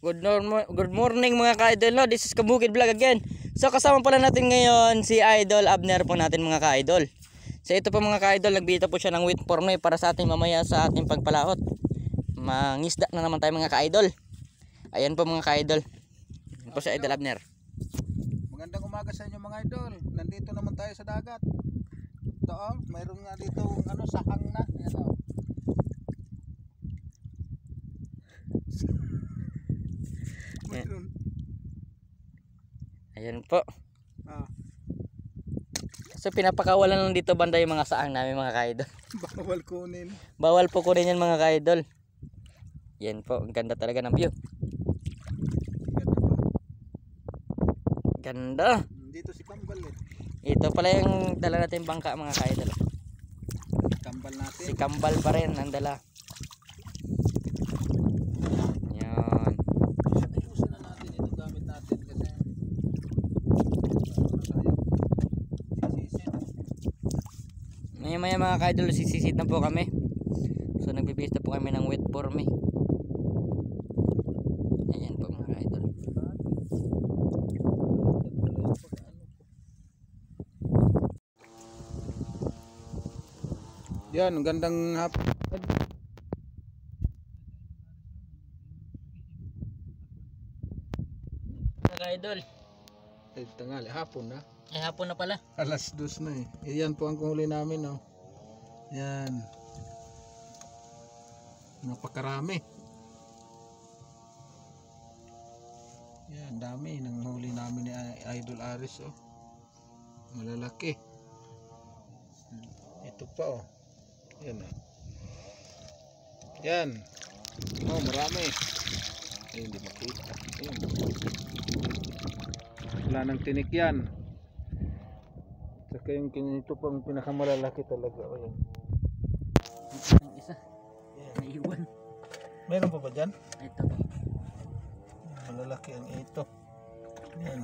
Good morning mga ka-idol, no? This is Kabukid Vlog again. So kasama pala natin ngayon si Idol Abner po natin mga ka-idol. So ito po mga ka-idol, nagbita po siya ng wheat pornoy para sa ating mamaya sa ating pagpalahot. Mangisda na naman tayo mga ka-idol. Ayan po mga ka-idol. Ayan po si Idol Abner. Magandang umaga sa inyo mga idol. Nandito naman tayo sa dagat. Ito mayroon nga dito sahang na. Ayan Ayan po. So pinapakawalan lang dito banda yung mga saang namin mga ka-idol. Bawal kunin. Bawal po kunin yan mga ka-idol. Yan po, ang ganda talaga ng view. Ganda. Dito si Kambal eh. Ito pala yung dala natin bangka mga ka-idol. Kambal natin. Si Kambal pa rin ang dala. Yan. Ayusin na natin ito gamit natin kasi maya mga ka-idol, sisisid na po kami. So nagbibista po kami ng wheat pornoy. Ayan po mga ka-idol. Yan, gandang hapon. Mga ka-idol. Tanghali, hapon na. Hapon na pala. Alas 2 na eh. Yan po ang huli namin Yan. Napakarami. Yan, dami ng huli namin ni Idol Aris Malalaki. Ito pa Yan Yan. Marami. Ay, hindi makita. Yan. Wala nang tinik yan. Saka yung ito pang pinakamalalaki talaga. Ayan. Ang isa. Yan. Naiwan. Meron pa ba dyan? Ito po. Malalaki ang ito. Yan.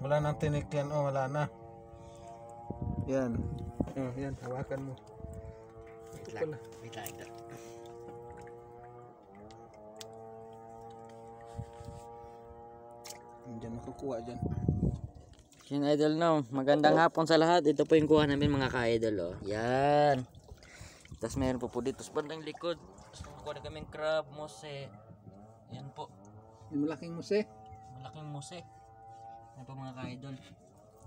Wala nang tinik yan. Wala na. Yan. Yan. Hawakan mo. Ito pala. Wait lang ito. Diyan makukuha dyan. Yung idol magandang hapon sa lahat. Ito po yung kuha namin mga ka-idol Yan. Tapos mayroon po dito sa bandang likod. Kuha na kaming crab, mose. Yan po. Yung malaking muse. Malaking mose. Yan po mga ka-idol.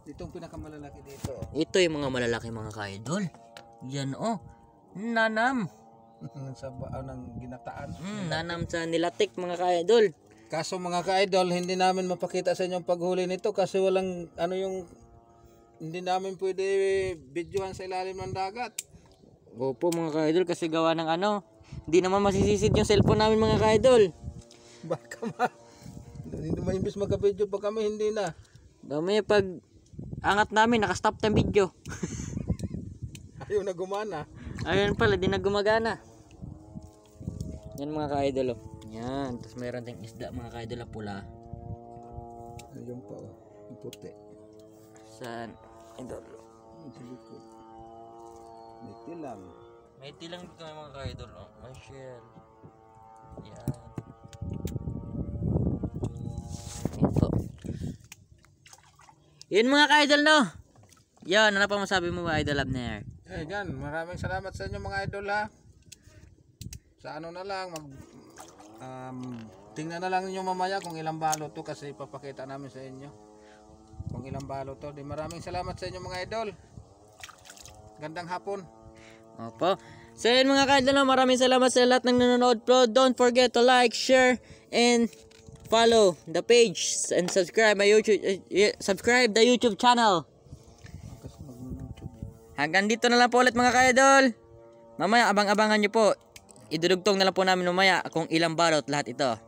Ito ang pinakamalalaki dito. Ito yung mga malalaki mga ka-idol. Yan Nanam. Sa ng ginataan. Nanam sa nilatik mga ka-idol. Kaso mga ka-idol, hindi namin mapakita sa inyo ang paghuli nito kasi walang hindi namin pwede videohan sa ilalim ng dagat. Opo mga ka-idol, kasi gawa ng hindi naman masisisid yung cellphone namin mga ka-idol. Baka hindi maimbis magka-video pa kami, hindi na. Dami pag angat namin, nakastop ng video. Ayaw na gumana. Ayun pala, di na gumagana. Yan mga ka-idol Yan, tapos mayroon tayong isda mga ka-idol na pula. Ayun pa yung puti. Saan? Idol. May tilang. May tilang dito mga ka-idol May shell. Yan. Ito. Yun mga ka-idol Yan, ano pa masabi mo mga Idol Abner? Yan, maraming salamat sa inyo mga idol Sa na lang tingnan na lang niyo mamaya kung ilang balot to kasi ipapakita namin sa inyo kung ilang balot to. Maraming salamat sa inyo mga idol. Gandang hapon. Opo. So yun mga ka-idol maraming salamat sa lahat ng nanonood po. Don't forget to like, share, and follow the page and subscribe my YouTube subscribe the YouTube channel. Hanggang dito na lang po ulit mga ka-idol. Mamaya abang-abangan nyo po. Idudugtong na lang po namin mamaya kung ilang balot lahat ito.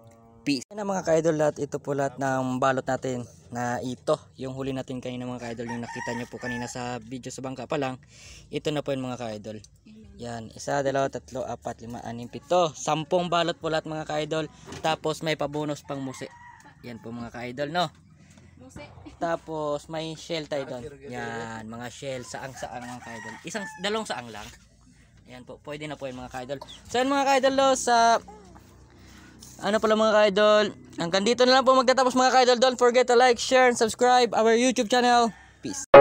Peace. Yan mga ka-idol, lahat ito po lahat ng balot natin na ito. Yung huli natin kanina mga ka-idol, yung nakita nyo po kanina sa video sa bangka pa lang. Ito na po yung mga ka-idol. Yan, 1, 2, 3, 4, 5, 6, 7, 10 balot po lahat mga ka-idol. Tapos may pabonus pang muse. Yan po mga ka-idol Muse. Tapos may shell tayo doon. Yan, mga shell, saang-saang mga ka-idol. Dalawang saang lang. Ayan po, pwede na po yung mga ka-idol. So yun mga ka-idol sa Ano pala mga ka-idol, hanggang dito na lang po magtatapos mga ka-idol. Don't forget to like, share, and subscribe our YouTube channel. Peace.